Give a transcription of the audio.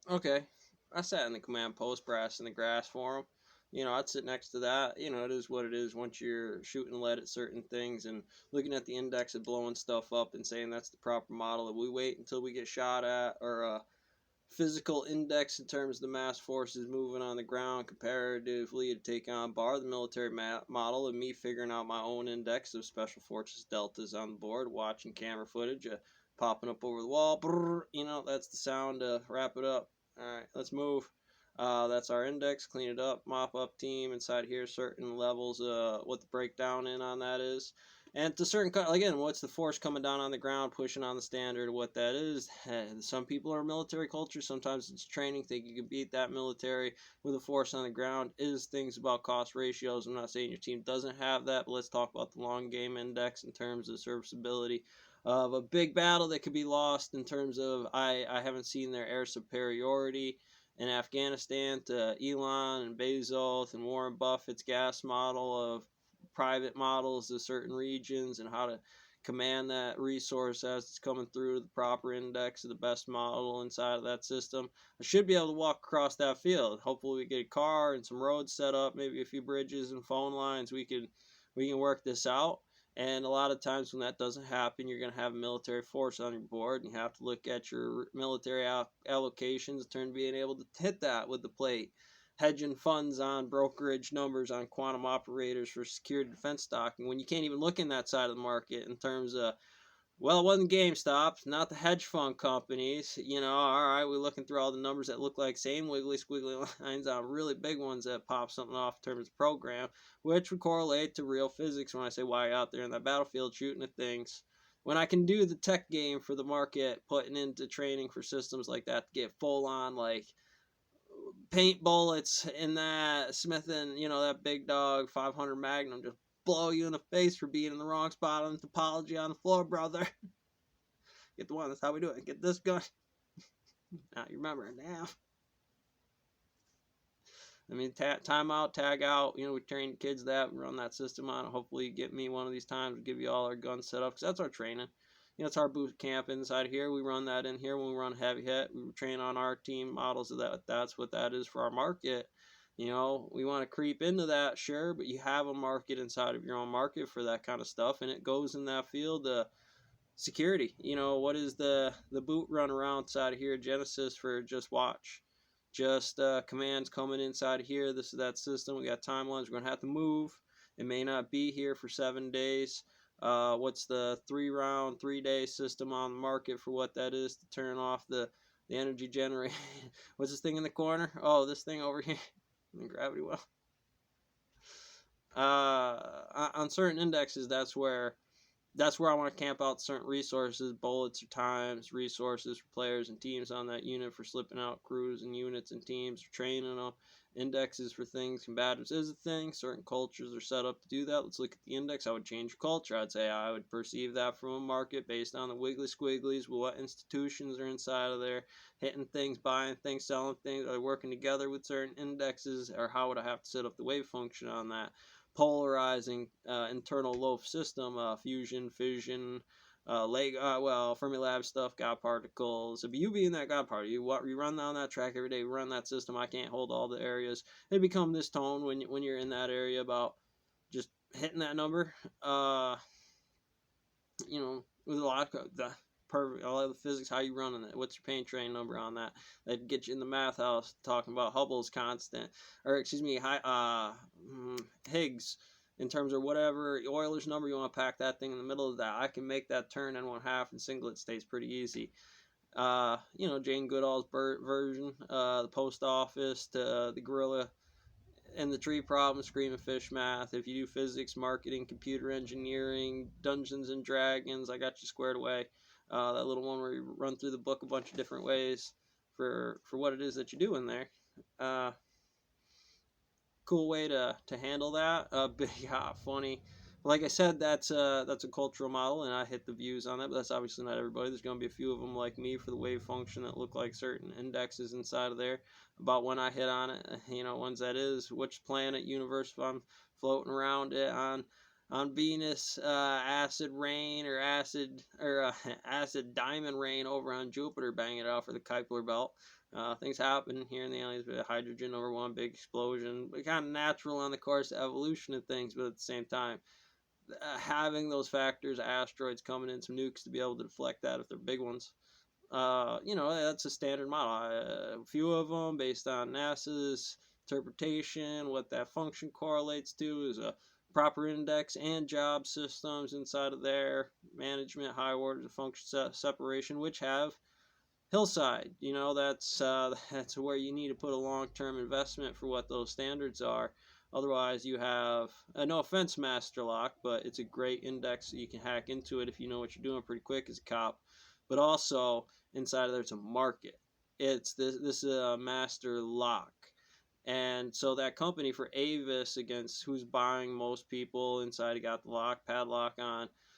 Okay. I sat in the command post brass in the grass for them. I'd sit next to that. It is what it is once you're shooting lead at certain things and looking at the index and blowing stuff up and saying that's the proper model. If we wait until we get shot at, or physical index in terms of the mass forces moving on the ground comparatively to take on bar the military model, and me figuring out my own index of special forces deltas on the board, watching camera footage popping up over the wall. Brrr, that's the sound to wrap it up. All right, let's move. That's our index. Clean it up. Mop up team inside here. Certain levels. What the breakdown in on that is. And to certain, again, what's the force coming down on the ground, pushing on the standard, what that is. Some people are military culture. Sometimes it's training. Think you can beat that military with a force on the ground. Is things about cost ratios. I'm not saying your team doesn't have that, but let's talk about the long game index in terms of serviceability of a big battle that could be lost in terms of I haven't seen their air superiority in Afghanistan to Elon and Bezos and Warren Buffett's gas model of private models of certain regions and how to command that resource as it's coming through the proper index of the best model inside of that system. I should be able to walk across that field. Hopefully we get a car and some roads set up, maybe a few bridges and phone lines. We can work this out. And a lot of times when that doesn't happen, you're going to have a military force on your board, and you have to look at your military allocations in terms of being able to hit that with the plate. Hedging funds on brokerage numbers on quantum operators for security defense stocking when you can't even look in that side of the market in terms of, well, it wasn't GameStop, not the hedge fund companies. All right, we're looking through all the numbers that look like same wiggly squiggly lines on really big ones that pop something off in terms of program, which would correlate to real physics when I say why out there in that battlefield shooting at things. When I can do the tech game for the market, putting into training for systems like that to get full on like paint bullets in that Smith and that big dog 500 Magnum just blow you in the face for being in the wrong spot on the topology on the floor, brother. Get the one. That's how we do it. Get this gun. Now you remember it now. I mean, time out, tag out. We train kids that, we run that system on it. Hopefully, you get me one of these times. We'll give you all our guns set up because that's our training. It's our boot camp inside here. We run that in here when we run heavy hit. We train on our team models of that. That's what that is for our market. We want to creep into that, sure, but you have a market inside of your own market for that kind of stuff, and it goes in that field. Security. What is the boot run around side of here? Genesis for just watch. Just commands coming inside of here. This is that system. We got timelines. We're going to have to move. It may not be here for 7 days. What's the 3-round, 3-day system on the market for what that is to turn off the energy generator? What's this thing in the corner? Oh, this thing over here. The gravity well. On certain indexes, that's where I want to camp out certain resources, bullets or times, resources for players and teams on that unit for slipping out crews and units and teams, for training them, indexes for things, combatives is a thing. Certain cultures are set up to do that. Let's look at the index. I would change your culture. I'd say I would perceive that from a market based on the wiggly squigglies, what institutions are inside of there, hitting things, buying things, selling things, are they working together with certain indexes, or how would I have to set up the wave function on that? Polarizing internal loaf system, fusion, fission, Fermilab stuff, God particles. If you be in that God particle, you run down that track every day, you run that system. I can't hold all the areas. They become this tone when you're in that area about just hitting that number. With a lot of the perfect, all of the physics, how you running it, what's your pain train number on that? That'd get you in the math house talking about Hubble's constant, or excuse me, Higgs, in terms of whatever Euler's number you want to pack that thing in the middle of that. I can make that turn in 1/2 in singlet states pretty easy. Jane Goodall's version, the post office to the gorilla and the tree problem, screaming fish math. If you do physics, marketing, computer engineering, Dungeons and Dragons, I got you squared away. That little one where you run through the book a bunch of different ways for what it is that you do in there. Cool way to handle that. Big, hot, funny. Like I said, that's a cultural model, and I hit the views on that, but that's obviously not everybody. There's going to be a few of them like me for the wave function that look like certain indexes inside of there. About when I hit on it, ones that is, which planet, universe, if I'm floating around it on Venus, acid rain or acid diamond rain over on Jupiter, banging it out for the Kuiper belt. Things happen here in the aliens, but hydrogen over one big explosion, but kind of natural on the course of evolution of things, but at the same time, having those factors, asteroids coming in, some nukes to be able to deflect that if they're big ones. That's a standard model. A few of them based on NASA's interpretation, what that function correlates to is a proper index and job systems inside of their management, high orders of function separation, which have hillside. That's where you need to put a long-term investment for what those standards are. Otherwise, you have no offense, Master Lock, but it's a great index that you can hack into it if you know what you're doing pretty quick as a cop. But also inside of there's a market. It's this is a Master Lock. And so that company for Avis against who's buying most people inside, got the lock padlock on.